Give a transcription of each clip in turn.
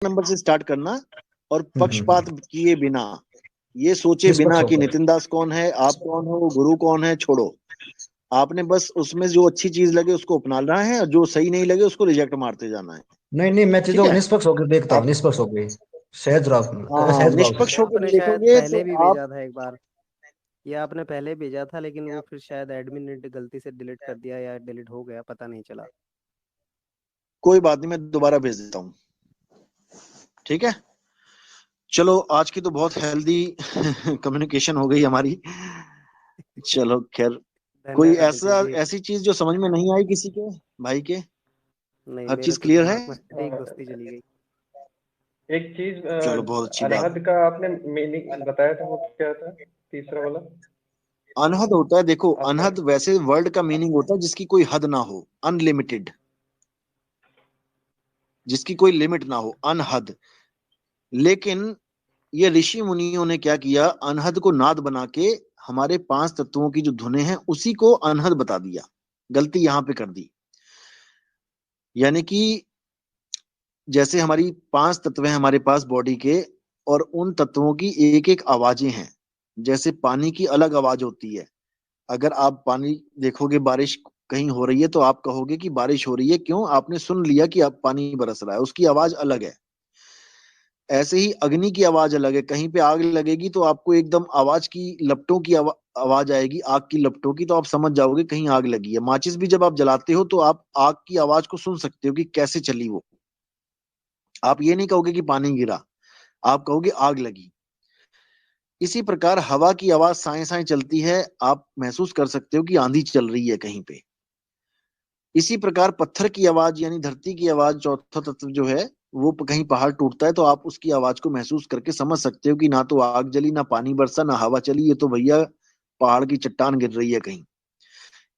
Number से start करना, और हम्म। पक्षपात किए बिना, ये सोचे निष्पक्ष बिना कि होकर। नितिन दास कौन है, आप कौन हो, गुरु कौन है, छोड़ो। आपने बस उसमें जो अच्छी चीज लगे उसको अपनाना है, और जो सही नहीं लगे उसको रिजेक्ट मारते जाना है। नहीं नहीं, मैं ठीक चीजों को है। निष्पक्ष होकर देखता हूँ, आप, निष्पक्ष होकर। सहज भाव, हाँ, सहज भाव से। निष्पक्ष ये होकर आपने शायद देखोगे तो पहले भी आप, भेजा था एक बार। ये आपने पहले भेजा था, लेकिन वो फिर शायद एडमिन ने गलती से डिलीट कर दिया या डिलीट हो गया, पता नहीं चला। कोई बात नहीं, मैं दोबारा भेज देता हूँ। ठीक है। चलो, आज की तो बहुत हेल्दी कम्युनिकेशन हो गई हमारी। चलो खैर, कोई धन्यवाद ऐसा जी। ऐसी चीज जो समझ में नहीं आई किसी के, भाई के, नहीं, हर मेरे चीज तो क्लियर है। दिमाग में ठीक दोस्ती चली गई। एक चीज चलो, बहुत अच्छी बात। अनहद का आपने मीनिंग बताया था, वो क्या था तीसरा वाला? अनहद होता है, देखो, आपने अनहद वैसे वर्ड का मीनिंग होता है जिसकी कोई हद ना हो, अनलिमिटेड, जिसकी कोई लिमिट ना हो, अनहद। लेकिन ये ऋषि मुनियों ने क्या किया, अनहद को नाद बना के हमारे पांच तत्वों की जो धुनें हैं उसी को अनहद बता दिया। गलती यहां पे कर दी। यानी कि जैसे हमारी पांच तत्व हैं हमारे पास बॉडी के, और उन तत्वों की एक एक आवाजें हैं। जैसे पानी की अलग आवाज होती है। अगर आप पानी देखोगे, बारिश कहीं हो रही है तो आप कहोगे कि बारिश हो रही है, क्यों? आपने सुन लिया कि अब पानी बरस रहा है, उसकी आवाज अलग है। ऐसे ही अग्नि की आवाज अलग है। कहीं पे आग लगेगी तो आपको एकदम आवाज की लपटों की आवाज आएगी, आग की लपटों की, तो आप समझ जाओगे कहीं आग लगी है। माचिस भी जब आप जलाते हो तो आप आग की आवाज को सुन सकते हो कि कैसे चली वो। आप ये नहीं कहोगे कि पानी गिरा, आप कहोगे आग लगी। इसी प्रकार हवा की आवाज साए साए चलती है, आप महसूस कर सकते हो कि आंधी चल रही है कहीं पे। इसी प्रकार पत्थर की आवाज यानी धरती की आवाज, चौथा तत्व जो है, वो कहीं पहाड़ टूटता है तो आप उसकी आवाज को महसूस करके समझ सकते हो कि ना तो आग जली, ना पानी बरसा, ना हवा चली, ये तो भैया पहाड़ की चट्टान गिर रही है कहीं।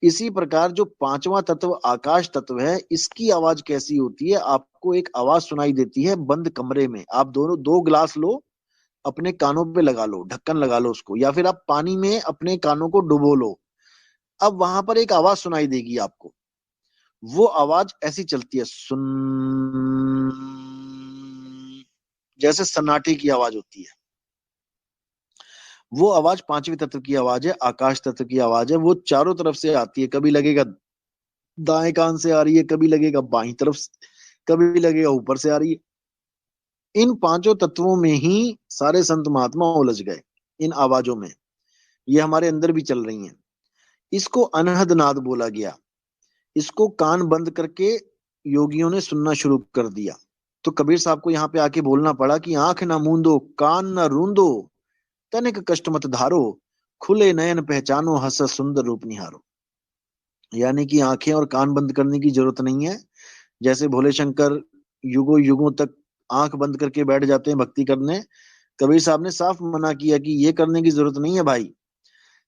इसी प्रकार जो पांचवा तत्व आकाश तत्व है, इसकी आवाज कैसी होती है? आपको एक आवाज सुनाई देती है बंद कमरे में। आप दोनों दो गिलास लो, अपने कानों पे लगा लो, ढक्कन लगा लो उसको, या फिर आप पानी में अपने कानों को डुबो लो। अब वहां पर एक आवाज सुनाई देगी आपको। वो आवाज ऐसी चलती है, सुन, जैसे सन्नाटे की आवाज होती है। वो आवाज पांचवी तत्व की आवाज है, आकाश तत्व की आवाज है। वो चारों तरफ से आती है, कभी लगेगा दाएं कान से आ रही है, कभी लगेगा बाईं तरफ से, कभी लगेगा ऊपर से आ रही है। इन पांचों तत्वों में ही सारे संत महात्मा उलझ गए, इन आवाजों में। ये हमारे अंदर भी चल रही हैं। इसको अनहद नाद बोला गया। इसको कान बंद करके योगियों ने सुनना शुरू कर दिया। तो कबीर साहब को यहाँ पे आके बोलना पड़ा कि आंख ना मूंदो, कान ना रूंदो, तनिक कष्ट मत धारो, खुले नयन पहचानो, हस सुंदर रूप निहारो। यानी कि आंखें और कान बंद करने की जरूरत नहीं है। जैसे भोले शंकर युगों युगों तक आंख बंद करके बैठ जाते हैं भक्ति करने, कबीर साहब ने साफ मना किया कि ये करने की जरूरत नहीं है भाई।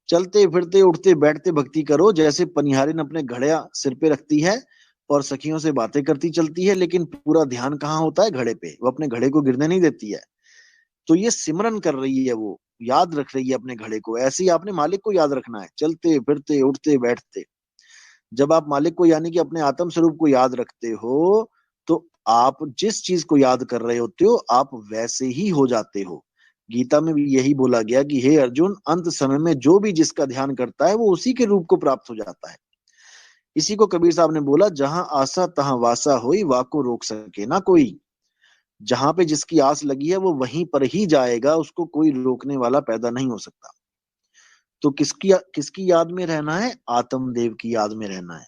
चलते फिरते उठते बैठते भक्ति करो, जैसे पनिहारिन अपने घड़िया सिर पे रखती है और सखियों से बातें करती चलती है, लेकिन पूरा ध्यान कहाँ होता है? घड़े पे। वो अपने घड़े को गिरने नहीं देती है। तो ये सिमरन कर रही है, वो याद रख रही है अपने घड़े को। ऐसे ही आपने मालिक को याद रखना है, चलते फिरते उठते बैठते। जब आप मालिक को यानी कि अपने आत्म स्वरूप को याद रखते हो, तो आप जिस चीज को याद कर रहे होते हो आप वैसे ही हो जाते हो। गीता में भी यही बोला गया कि हे अर्जुन, अंत समय में जो भी जिसका ध्यान करता है वो उसी के रूप को प्राप्त हो जाता है। इसी को कबीर साहब ने बोला, जहां आशा तहां वासा होई, वाको रोक सके ना कोई। जहां पे जिसकी आस लगी है वो वहीं पर ही जाएगा, उसको कोई रोकने वाला पैदा नहीं हो सकता। तो किसकी किसकी याद में रहना है? आत्मदेव की याद में रहना है।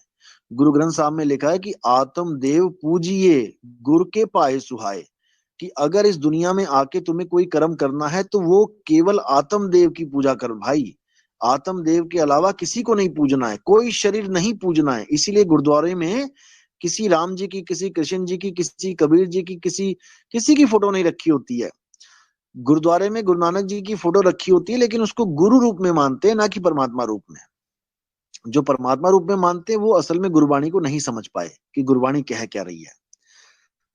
गुरु ग्रंथ साहब में लिखा है कि आत्मदेव पूजिए, गुर के पाए सुहाए। कि अगर इस दुनिया में आके तुम्हें कोई कर्म करना है तो वो केवल आत्मदेव की पूजा कर भाई। आत्मदेव के अलावा किसी को नहीं पूजना है, कोई शरीर नहीं पूजना है। इसीलिए गुरुद्वारे में किसी राम जी की, किसी कृष्ण जी की, किसी कबीर जी की, किसी किसी की फोटो नहीं रखी होती है। गुरुद्वारे में गुरु नानक जी की फोटो रखी होती है, लेकिन उसको गुरु रूप में मानते हैं, ना कि परमात्मा रूप में। जो परमात्मा रूप में मानते हैं वो असल में गुरबाणी को नहीं समझ पाए कि गुरबाणी कह क्या रही है।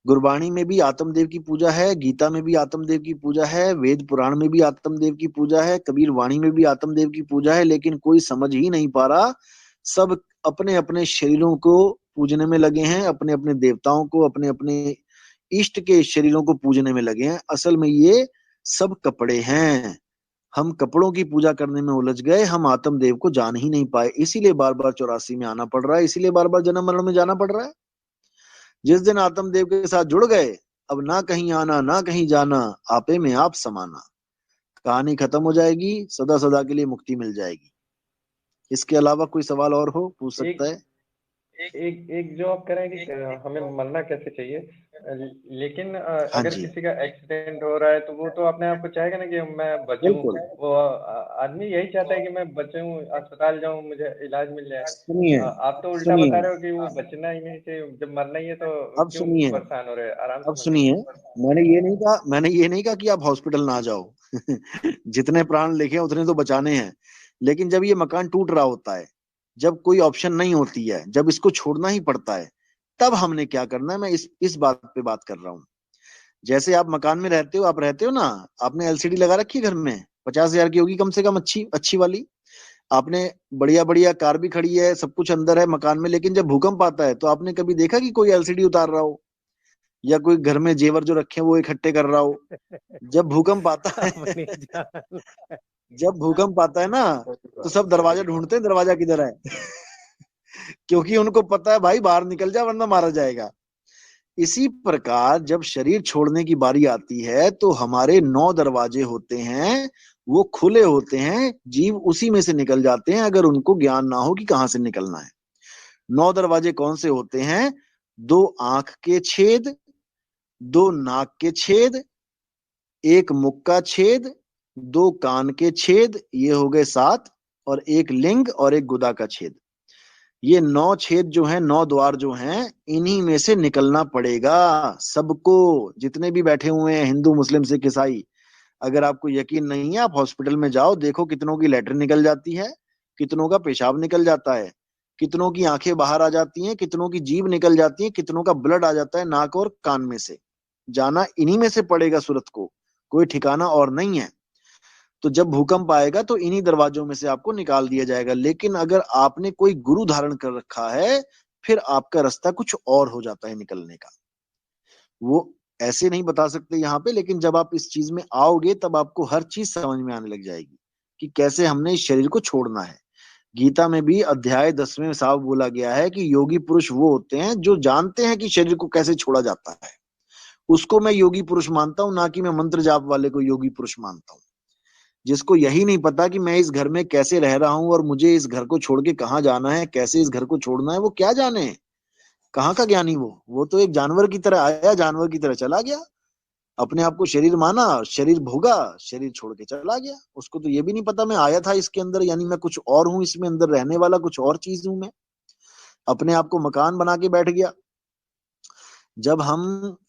गुरबाणी में भी आत्मदेव की पूजा है, गीता में भी आत्मदेव की पूजा है, वेद पुराण में भी आत्मदेव की पूजा है, कबीर वाणी में भी आत्मदेव की पूजा है, लेकिन कोई समझ ही नहीं पा रहा। सब अपने अपने शरीरों को पूजने में लगे हैं, अपने अपने देवताओं को, अपने अपने इष्ट के शरीरों को पूजने में लगे हैं। असल में ये सब कपड़े हैं। हम कपड़ों की पूजा करने में उलझ गए, हम आत्मदेव को जान ही नहीं पाए, इसीलिए बार बार 84 में आना पड़ रहा है, इसीलिए बार बार जन्म मरण में जाना पड़ रहा है। जिस दिन आत्मदेव के साथ जुड़ गए, अब ना कहीं आना ना कहीं जाना, आपे में आप समाना, कहानी खत्म हो जाएगी, सदा सदा के लिए मुक्ति मिल जाएगी। इसके अलावा कोई सवाल और हो पूछ सकता है। एक एक जो आप कह रहे हैं कि हमें मरना कैसे चाहिए, लेकिन हाँ अगर जी, किसी का एक्सीडेंट हो रहा है तो वो तो अपने आप को चाहेगा ना कि मैं बचूं। बिल्कुल। वो आदमी यही चाहता है कि मैं बचूं, अस्पताल जाऊं, मुझे इलाज मिल जाए। सुनिए आप तो उल्टा बता सुनिए रहे हो कि वो बचना ही नहीं चाहिए, जब मरना ही है तो अब क्यों सुनिए परेशान हो रहे हैं, आराम अब से मर सुनिए, जाइए। मैंने ये नहीं कहा कि आप हॉस्पिटल ना जाओ जितने प्राण लिखे हैं उतने तो बचाने हैं। लेकिन जब ये मकान टूट रहा होता है, जब कोई ऑप्शन नहीं होती है, जब इसको छोड़ना ही पड़ता है, तब हमने क्या करना है, मैं इस बात पे बात कर रहा हूँ। जैसे आप मकान में रहते हो, आप रहते हो ना, आपने एलसीडी लगा रखी है घर में, 50,000 की होगी कम से कम, अच्छी अच्छी वाली। आपने बढ़िया बढ़िया कार भी खड़ी है, सब कुछ अंदर है मकान में, लेकिन जब भूकंप आता है तो आपने कभी देखा कि कोई एलसीडी उतार रहा हो, या कोई घर में जेवर जो रखे हैं वो इकट्ठे कर रहा हो? जब भूकंप आता है अपनी जान। जब भूकंप आता है ना, तो सब दरवाजा ढूंढते हैं, दरवाजा किधर है क्योंकि उनको पता है भाई बाहर निकल जा वरना मारा जाएगा। इसी प्रकार जब शरीर छोड़ने की बारी आती है तो हमारे 9 दरवाजे होते हैं, वो खुले होते हैं, जीव उसी में से निकल जाते हैं अगर उनको ज्ञान ना हो कि कहां से निकलना है। 9 दरवाजे कौन से होते हैं? 2 आंख के छेद, 2 नाक के छेद, 1 मुख का छेद, 2 कान के छेद, ये हो गए 7, और 1 लिंग और 1 गुदा का छेद। ये 9 छेद जो हैं, 9 द्वार जो हैं, इन्हीं में से निकलना पड़ेगा सबको, जितने भी बैठे हुए हैं, हिंदू मुस्लिम सिख ईसाई। अगर आपको यकीन नहीं है, आप हॉस्पिटल में जाओ, देखो कितनों की लेटर निकल जाती है, कितनों का पेशाब निकल जाता है, कितनों की आंखें बाहर आ जाती हैं, कितनों की जीभ निकल जाती है, कितनों का ब्लड आ जाता है नाक और कान में से। जाना इन्हीं में से पड़ेगा सूरत को, कोई ठिकाना और नहीं है। तो जब भूकंप आएगा तो इन्हीं दरवाजों में से आपको निकाल दिया जाएगा। लेकिन अगर आपने कोई गुरु धारण कर रखा है, फिर आपका रास्ता कुछ और हो जाता है निकलने का। वो ऐसे नहीं बता सकते यहाँ पे, लेकिन जब आप इस चीज में आओगे तब आपको हर चीज समझ में आने लग जाएगी कि कैसे हमने इस शरीर को छोड़ना है। गीता में भी अध्याय 10 में साफ बोला गया है कि योगी पुरुष वो होते हैं जो जानते हैं कि शरीर को कैसे छोड़ा जाता है। उसको मैं योगी पुरुष मानता हूं, ना कि मैं मंत्र जाप वाले को योगी पुरुष मानता हूं। जिसको यही नहीं पता कि मैं इस घर में कैसे रह रहा हूं और मुझे इस घर को छोड़ के कहाँ जाना है, कैसे इस घर को छोड़ना है, वो क्या जाने? कहाँ का ज्ञानी वो तो एक जानवर की तरह आया, जानवर की तरह चला गया। अपने आप को शरीर माना, शरीर भोगा, शरीर छोड़ के चला गया। उसको तो ये भी नहीं पता मैं आया था इसके अंदर, यानी मैं कुछ और हूं, इसमें अंदर रहने वाला कुछ और चीज हूं मैं। अपने आप को मकान बना के बैठ गया। जब हम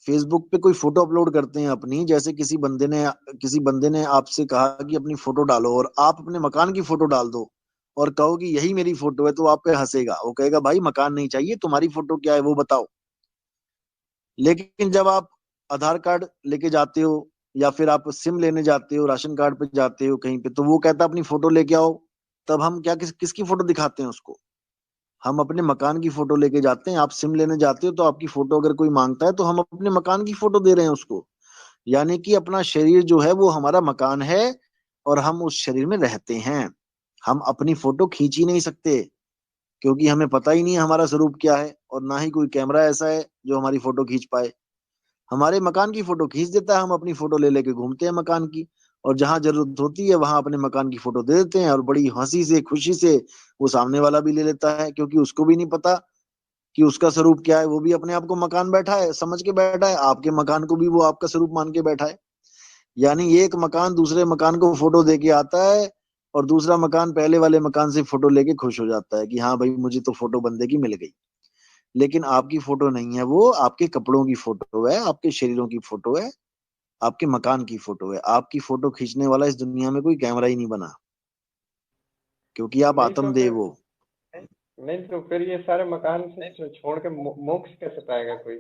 फेसबुक पे कोई फोटो अपलोड करते हैं अपनी, जैसे किसी बंदे ने आपसे कहा कि अपनी फोटो डालो, और आप अपने मकान की फोटो डाल दो और कहो कि यही मेरी फोटो है, तो आप पे हंसेगा, वो कहेगा भाई मकान नहीं चाहिए, तुम्हारी फोटो क्या है वो बताओ। लेकिन जब आप आधार कार्ड लेके जाते हो, या फिर आप सिम लेने जाते हो, राशन कार्ड पे जाते हो कहीं पे, तो वो कहता है अपनी फोटो लेके आओ। तब हम क्या किसकी फोटो दिखाते हैं उसको? हम अपने मकान की फोटो लेके जाते हैं। आप सिम लेने जाते हो तो आपकी फोटो अगर कोई मांगता है तो हम अपने मकान की फोटो दे रहे हैं उसको। यानी कि अपना शरीर जो है वो हमारा मकान है, और हम उस शरीर में रहते हैं। हम अपनी फोटो खींच ही नहीं सकते, क्योंकि हमें पता ही नहीं है हमारा स्वरूप क्या है, और ना ही कोई कैमरा ऐसा है जो हमारी फोटो खींच पाए। हमारे मकान की फोटो खींच देता है, हम अपनी फोटो ले लेके घूमते हैं मकान की, और जहां जरूरत होती है वहां अपने मकान की फोटो दे देते हैं, और बड़ी हंसी से खुशी से वो सामने वाला भी ले लेता है, क्योंकि उसको भी नहीं पता कि उसका स्वरूप क्या है। वो भी अपने आप को मकान बैठा है, समझ के बैठा है, आपके मकान को भी वो आपका स्वरूप मान के बैठा है। यानी एक मकान दूसरे मकान को फोटो दे के आता है, और दूसरा मकान पहले वाले मकान से फोटो लेके खुश हो जाता है कि हाँ भाई मुझे तो फोटो बंदे की मिल गई। लेकिन आपकी फोटो नहीं है वो, आपके कपड़ों की फोटो है, आपके शरीरों की फोटो है, आपके मकान की फोटो है। आपकी फोटो खींचने वाला इस दुनिया में कोई कैमरा ही नहीं बना, क्योंकि आप नहीं तो आत्मदेव फिर हो। नहीं तो फिर ये सारे मकान से छोड़ के मोक्ष कैसे पाएगा कोई?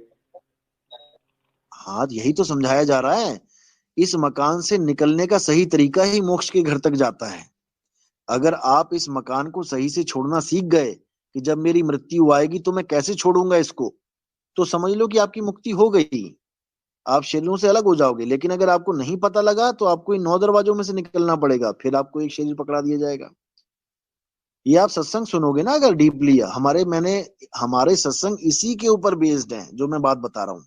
हाँ, यही तो समझाया जा रहा है। इस मकान से निकलने का सही तरीका ही मोक्ष के घर तक जाता है। अगर आप इस मकान को सही से छोड़ना सीख गए कि जब मेरी मृत्यु आएगी तो मैं कैसे छोड़ूंगा इसको, तो समझ लो कि आपकी मुक्ति हो गई। आप शरीरों से अलग हो जाओगे। लेकिन अगर आपको नहीं पता लगा तो आपको इन 9 दरवाजों में से निकलना पड़ेगा, फिर आपको एक शरीर पकड़ा दिया जाएगा। ये आप सत्संग सुनोगे ना अगर डीपली, हमारे सत्संग इसी के ऊपर बेस्ड हैं जो मैं बात बता रहा हूँ।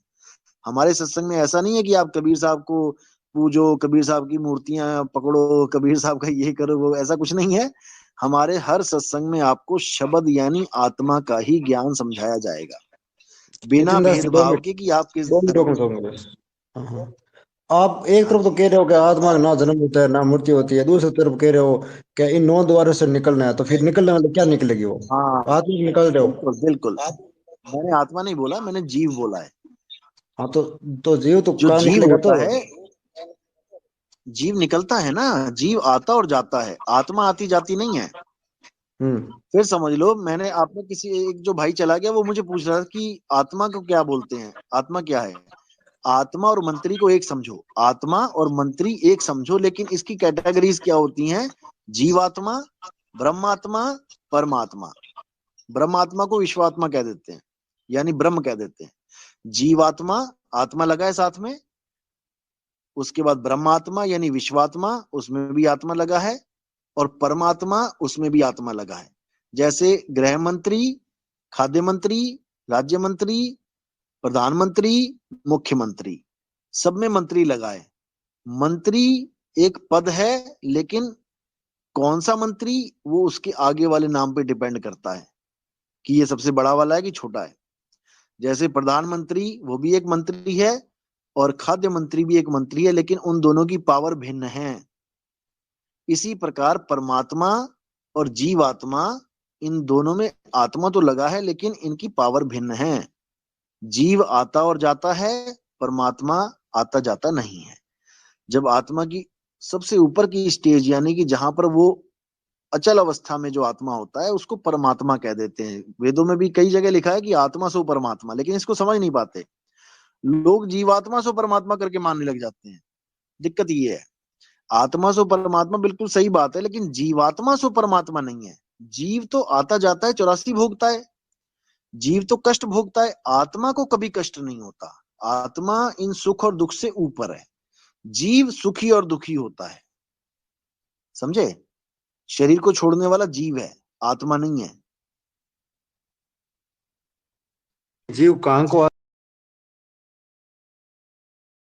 हमारे सत्संग में ऐसा नहीं है कि आप कबीर साहब को पूजो, कबीर साहब की मूर्तियां पकड़ो, कबीर साहब का ये करो वो, ऐसा कुछ नहीं है। हमारे हर सत्संग में आपको शब्द यानी आत्मा का ही ज्ञान समझाया जाएगा, बिना नितिन दास जी, 2 भेदभाव मिनट, के कि आप किस 2 मिनट धर्म रोकना के हो। चाहूंगा बस। हाँ हाँ। आप एक हाँ तरफ तो जी। कह रहे हो कि आत्मा का ना जन्म होता है ना मृत्यु होती है, दूसरी तरफ कह रहे हो कि इन 9 द्वारों से निकलना है, तो फिर निकलने वाले क्या निकलेगी वो? हाँ आत्मा से निकल रहे हो। बिल्कुल बिल्कुल, मैंने आत्मा नहीं बोला, मैंने जीव बोला है। हाँ तो जीव तो जो कहाँ जीव निकलेगा तो? होता है, जीव निकलता है ना, जीव आता और जाता है, आत्मा आती जाती नहीं है। हम्म। फिर समझ लो, मैंने आपने किसी एक जो भाई चला गया वो मुझे पूछ रहा था कि आत्मा को क्या बोलते हैं, आत्मा क्या है। आत्मा और मंत्री को एक समझो, आत्मा और मंत्री एक समझो, लेकिन इसकी कैटेगरीज क्या होती हैं? जीवात्मा, ब्रह्मात्मा, परमात्मा। ब्रह्मात्मा को विश्वात्मा कह देते हैं, यानी ब्रह्म कह देते हैं। जीवात्मा, आत्मा लगा है साथ में, उसके बाद ब्रह्मात्मा यानी विश्वात्मा, उसमें भी आत्मा लगा है, और परमात्मा, उसमें भी आत्मा लगा है। जैसे गृह मंत्री, खाद्य मंत्री, राज्य मंत्री, प्रधानमंत्री, मुख्यमंत्री, सब में मंत्री लगा है। मंत्री एक पद है, लेकिन कौन सा मंत्री वो उसके आगे वाले नाम पे डिपेंड करता है कि ये सबसे बड़ा वाला है कि छोटा है। जैसे प्रधानमंत्री वो भी एक मंत्री है और खाद्य मंत्री भी एक मंत्री है, लेकिन उन दोनों की पावर भिन्न है। इसी प्रकार परमात्मा और जीवात्मा, इन दोनों में आत्मा तो लगा है लेकिन इनकी पावर भिन्न है। जीव आता और जाता है, परमात्मा आता जाता नहीं है। जब आत्मा की सबसे ऊपर की स्टेज यानी कि जहां पर वो अचल अवस्था में जो आत्मा होता है उसको परमात्मा कह देते हैं। वेदों में भी कई जगह लिखा है कि आत्मा सो परमात्मा, लेकिन इसको समझ नहीं पाते लोग, जीवात्मा सो परमात्मा करके मानने लग जाते हैं। दिक्कत ये है, आत्मा सो परमात्मा बिल्कुल सही बात है, लेकिन जीवात्मा सो परमात्मा नहीं है। जीव तो आता जाता है, 84 भोगता है, जीव तो कष्ट भोगता है, आत्मा को कभी कष्ट नहीं होता। आत्मा इन सुख और दुख से ऊपर है, जीव सुखी और दुखी होता है। समझे? शरीर को छोड़ने वाला जीव है, आत्मा नहीं है। जीव कहाँ को